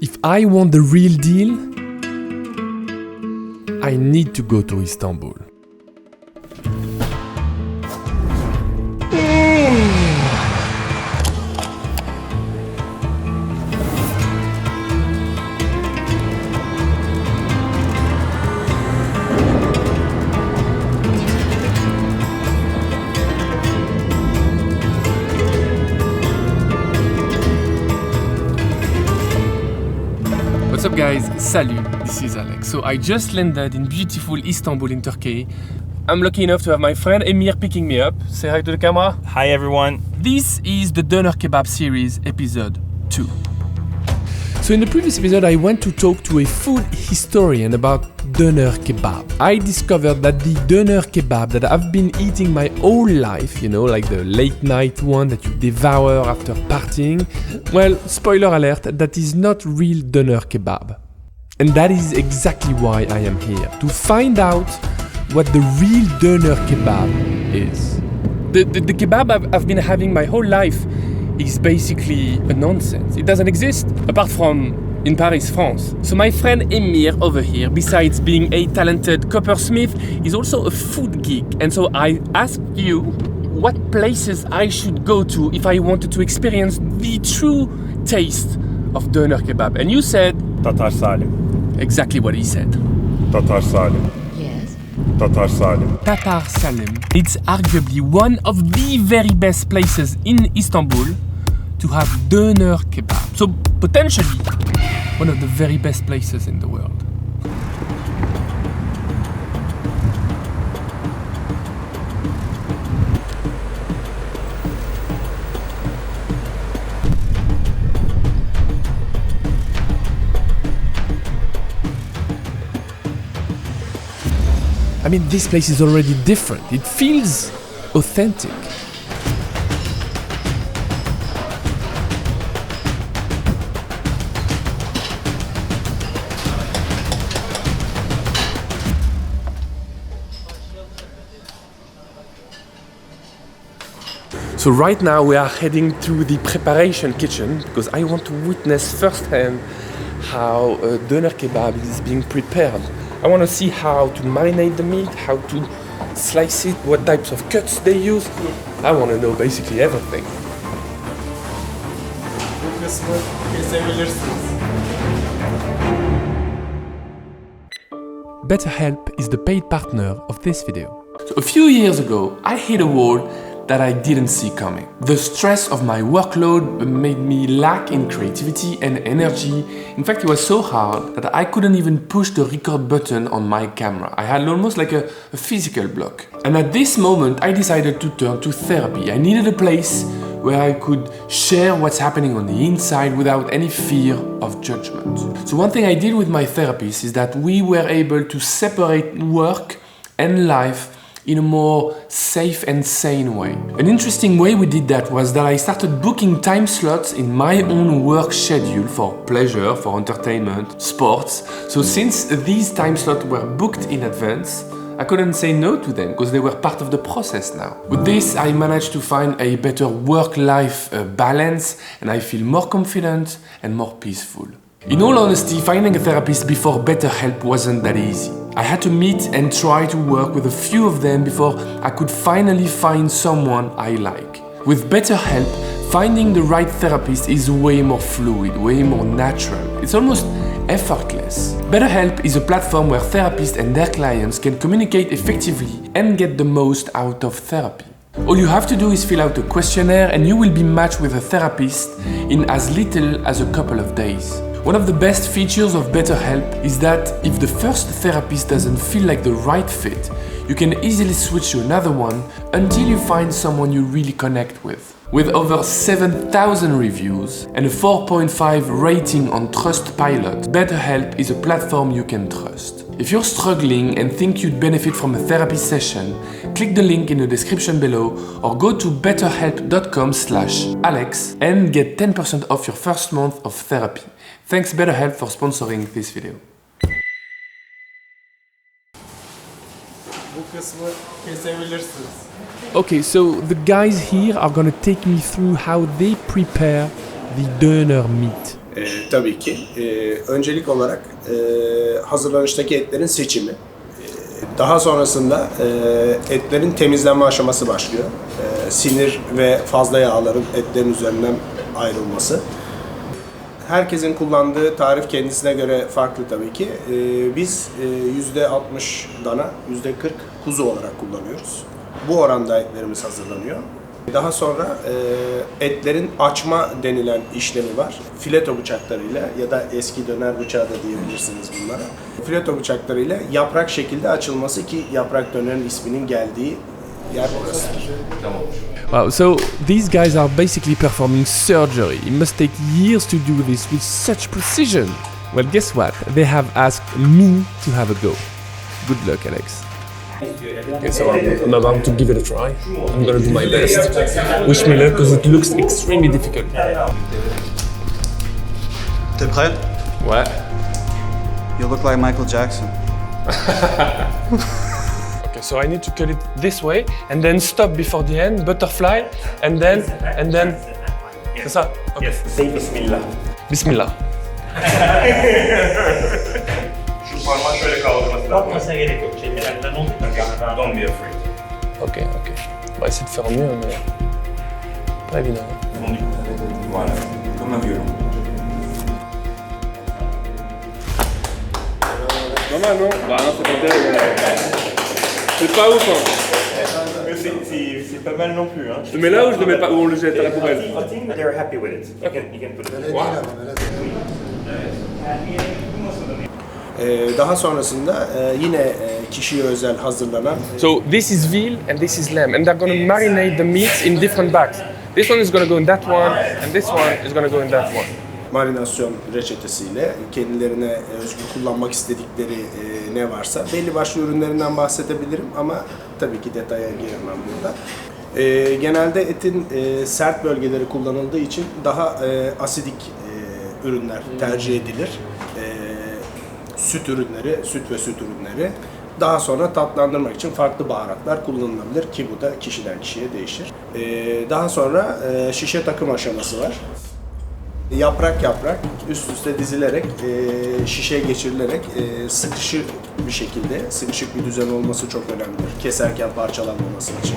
If I want the real deal, I need to go to Istanbul. What's up guys, Salut, this is Alex. So I just landed in beautiful Istanbul in Turkey. I'm lucky enough to have my friend Emir picking me up. Say hi to the camera. Hi everyone. This is the Doner Kebab series, episode 2. So in the previous episode I went to talk to a food historian about Doner Kebab. I discovered that the Doner Kebab that I've been eating my whole life, you know, like the late night one that you devour after partying, well, spoiler alert, that is not real Doner Kebab. And that is exactly why I am here, to find out what the real Doner Kebab is. The kebab I've been having my whole life is basically a nonsense. It doesn't exist, apart from in Paris, France. So my friend Emir over here, besides being a talented coppersmith, is also a food geek. And so I asked you what places I should go to if I wanted to experience the true taste of Doner Kebab. And you said... Tatar Salim. Exactly what he said. Tatar Salim. Yes. Tatar Salim. Tatar Salim. It's arguably one of the very best places in Istanbul to have Doner Kebab. So potentially one of the very best places in the world. I mean, this place is already different. It feels authentic. So right now we are heading to the preparation kitchen because I want to witness firsthand how Doner Kebab is being prepared. I want to see how to marinate the meat, how to slice it, what types of cuts they use. I want to know basically everything. BetterHelp is the paid partner of this video. So a few years ago, I hit a wall that I didn't see coming. The stress of my workload made me lack in creativity and energy. In fact, it was so hard that I couldn't even push the record button on my camera. I had almost like a physical block. And at this moment, I decided to turn to therapy. I needed a place where I could share what's happening on the inside without any fear of judgment. So one thing I did with my therapist is that we were able to separate work and life in a more safe and sane way. An interesting way we did that was that I started booking time slots in my own work schedule for pleasure, for entertainment, sports. So since these time slots were booked in advance, I couldn't say no to them because they were part of the process now. With this, I managed to find a better work-life balance and I feel more confident and more peaceful. In all honesty, finding a therapist before BetterHelp wasn't that easy. I had to meet and try to work with a few of them before I could finally find someone I like. With BetterHelp, finding the right therapist is way more fluid, way more natural. It's almost effortless. BetterHelp is a platform where therapists and their clients can communicate effectively and get the most out of therapy. All you have to do is fill out a questionnaire and you will be matched with a therapist in as little as a couple of days. One of the best features of BetterHelp is that if the first therapist doesn't feel like the right fit, you can easily switch to another one until you find someone you really connect with. With over 7,000 reviews and a 4.5 rating on Trustpilot, BetterHelp is a platform you can trust. If you're struggling and think you'd benefit from a therapy session, click the link in the description below or go to betterhelp.com/Alex and get 10% off your first month of therapy. Thanks BetterHelp for sponsoring this video. Okay, so the guys here are gonna take me through how they prepare the doner meat. Tabii ki. Öncelik olarak hazırlanıştaki etlerin seçimi. Daha sonrasında etlerin temizlenme aşaması başlıyor. Sinir ve fazla yağların etlerin üzerinden ayrılması. Herkesin kullandığı tarif kendisine göre farklı tabii ki. Biz %60 dana, %40 kuzu olarak kullanıyoruz. Bu oranda etlerimiz hazırlanıyor. Daha sonra etlerin açma denilen işlemi var. Fileto bıçaklarıyla ya da eski döner bıçağı da diyebilirsiniz bunlara. Fileto bıçaklarıyla yaprak şekilde açılması ki yaprak dönerin isminin geldiği yer orasıdır. Wow, so these guys are basically performing surgery. It must take years to do this with such precision. Well, guess what? They have asked me to have a go. Good luck, Alex. Okay, so I'm about to give it a try. I'm gonna do my best. Wish me luck because it looks extremely difficult. T'es prêt? Ouais. You look like Michael Jackson. Okay, so I need to cut it this way and then stop before the end, butterfly, and then. C'est ça? Okay. Yes, say Bismillah. Bismillah. Şu parmağı şöyle kaldırması lazım. Bakmasına gerek yok. Elinden oldu. Don't be afraid. Ok. On va essayer de faire mieux, mais pas évident. Voilà, comme un violon. Pas mal, non? Bah non, c'est pas terrible. C'est pas ouf, hein? C'est pas mal non plus. Hein. Je le mets là ou je le mets pas, ou on le jette à la poubelle? I think they're happy with it. You can put it. Wow. Daha sonrasında yine kişiye özel hazırlanan. So this is veal and this is lamb, and they're gonna marinate the meats in different bags. This one is gonna go in that one, and this one is gonna go in that one. Marinasyon reçetesiyle kendilerine özgü kullanmak istedikleri ne varsa belli başlı ürünlerinden bahsedebilirim ama tabii ki detaya girmem burada. Genelde etin sert bölgeleri kullanıldığı için daha asidik ürünler tercih edilir. Süt ürünleri, süt ve süt ürünleri. Daha sonra tatlandırmak için farklı baharatlar kullanılabilir ki bu da kişiden kişiye değişir. Daha sonra şişe takım aşaması var. Yaprak yaprak üst üste dizilerek, şişeye geçirilerek sıkışık bir şekilde, sıkışık bir düzen olması çok önemlidir. Keserken parçalanmaması için.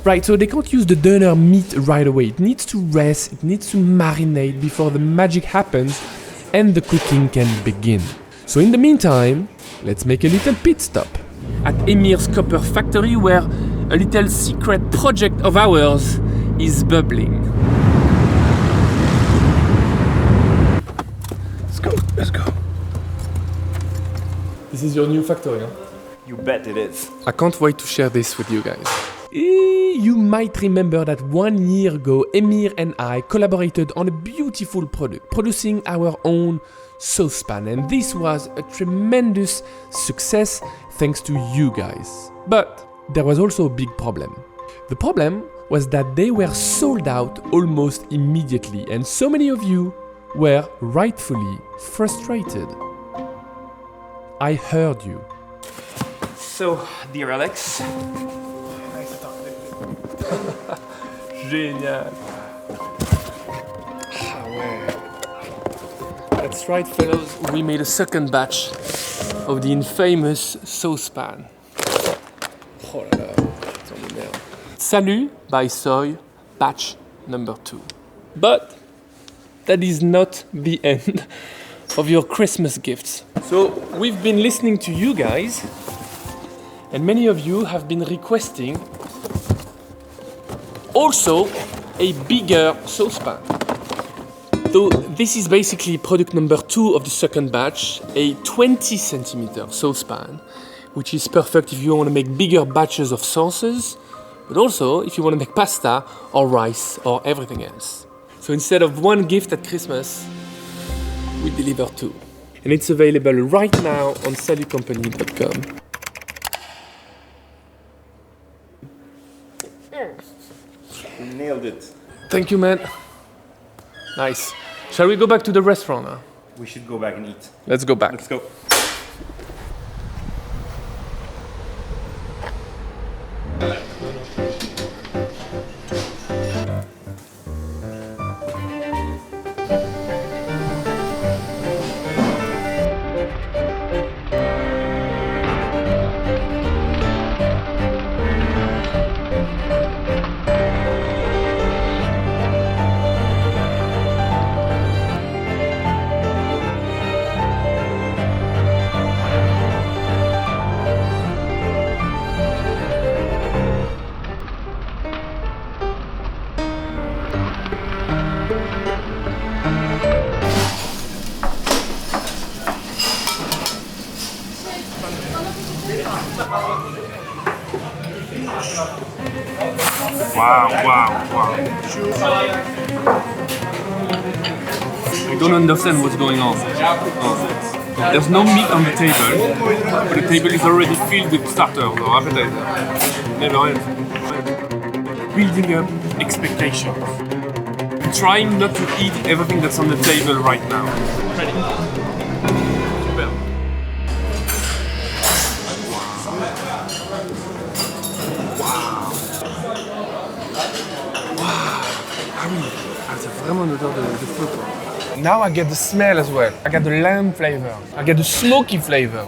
Right, so they can't use the doner meat right away. It needs to rest, it needs to marinate before the magic happens and the cooking can begin. So in the meantime, let's make a little pit stop at Emir's copper factory where a little secret project of ours is bubbling. Let's go. This is your new factory, huh? You bet it is. I can't wait to share this with you guys. You might remember that 1 year ago, Emir and I collaborated on a beautiful product, producing our own saucepan, and this was a tremendous success thanks to you guys. But there was also a big problem. The problem was that they were sold out almost immediately, and so many of you were rightfully frustrated. I heard you. So, dear Alex. Génial. Ah ouais. That's right, fellows. We made a second batch of the infamous saucepan. Oh là là, c'est de merde. Salut by Soy, batch number 2. But that is not the end of your Christmas gifts. So we've been listening to you guys, and many of you have been requesting also a bigger saucepan. So this is basically product number 2 of the second batch, a 20 centimeter saucepan, which is perfect if you want to make bigger batches of sauces, but also if you want to make pasta or rice or everything else. So instead of one gift at Christmas, we deliver 2. And it's available right now on salutcompany.com. Nailed it. Thank you, man. Nice. Shall we go back to the restaurant now? We should go back and eat. Let's go back. Let's go. Wow. I don't understand what's going on. Oh. There's no meat on the table, but the table is already filled with starters or appetizers. Never ends. Building up expectations. Trying not to eat everything that's on the table right now. Ready? Super. C'est vraiment une odeur de feu quoi. Now I get the smell as well. I get the lamb flavor. I get the smoky flavor.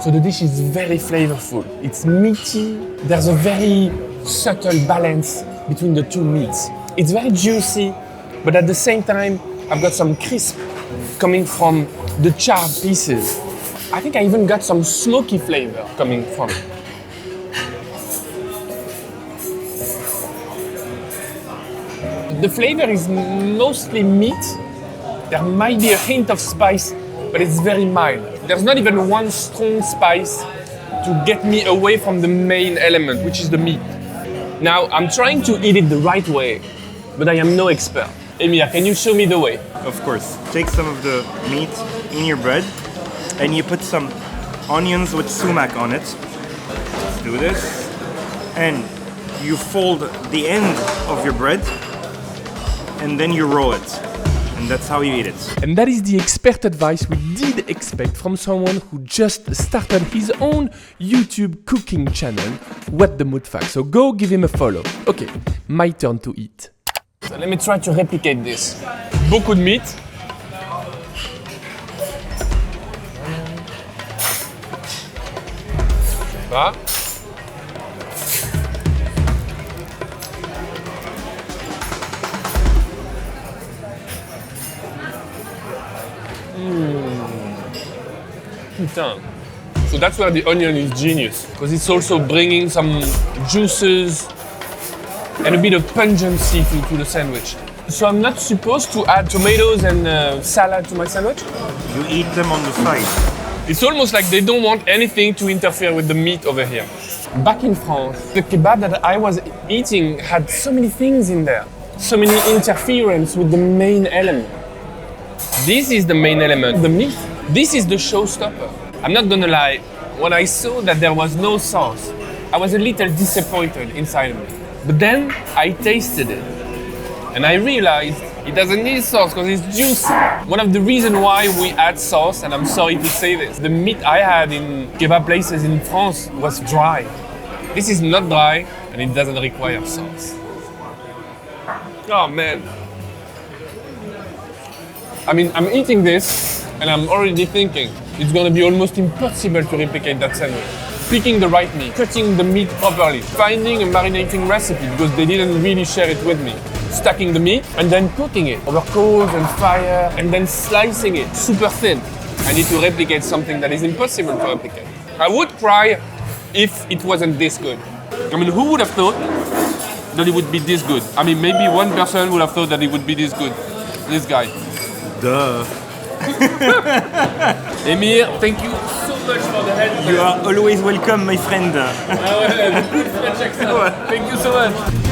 So the dish is very flavorful. It's meaty. There's a very subtle balance between the two meats. It's very juicy, but at the same time, I've got some crisp coming from the charred pieces. I think I even got some smoky flavor coming from it. The flavor is mostly meat. There might be a hint of spice, but it's very mild. There's not even one strong spice to get me away from the main element, which is the meat. Now, I'm trying to eat it the right way, but I am no expert. Emir, can you show me the way? Of course. Take some of the meat in your bread and you put some onions with sumac on it. Let's do this. And you fold the end of your bread and then you roll it. And that's how you eat it. And that is the expert advice we did expect from someone who just started his own YouTube cooking channel, What the Mood Fact. So go give him a follow. Okay, my turn to eat. So let me try to replicate this. Beaucoup de meat. Voilà. Putain. So that's where the onion is genius, because it's also bringing some juices and a bit of pungency to the sandwich. So I'm not supposed to add tomatoes and salad to my sandwich? You eat them on the side. It's almost like they don't want anything to interfere with the meat over here. Back in France, the kebab that I was eating had so many things in there, so many interference with the main element. This is the main element, the meat. This is the showstopper. I'm not gonna lie, when I saw that there was no sauce, I was a little disappointed inside of me. But then I tasted it and I realized it doesn't need sauce because it's juicy. One of the reasons why we add sauce, and I'm sorry to say this, the meat I had in kebab places in France was dry. This is not dry and it doesn't require sauce. Oh man. I mean, I'm eating this and I'm already thinking it's gonna be almost impossible to replicate that sandwich. Picking the right meat, cutting the meat properly, finding a marinating recipe because they didn't really share it with me. Stacking the meat and then cooking it over coals and fire and then slicing it super thin. I need to replicate something that is impossible to replicate. I would cry if it wasn't this good. I mean, who would have thought that it would be this good? I mean, maybe one person would have thought that it would be this good. This guy. Duh. Emir, thank you so much for the help. You are always welcome, my friend. Ah ouais, the good French accent. Thank you so much.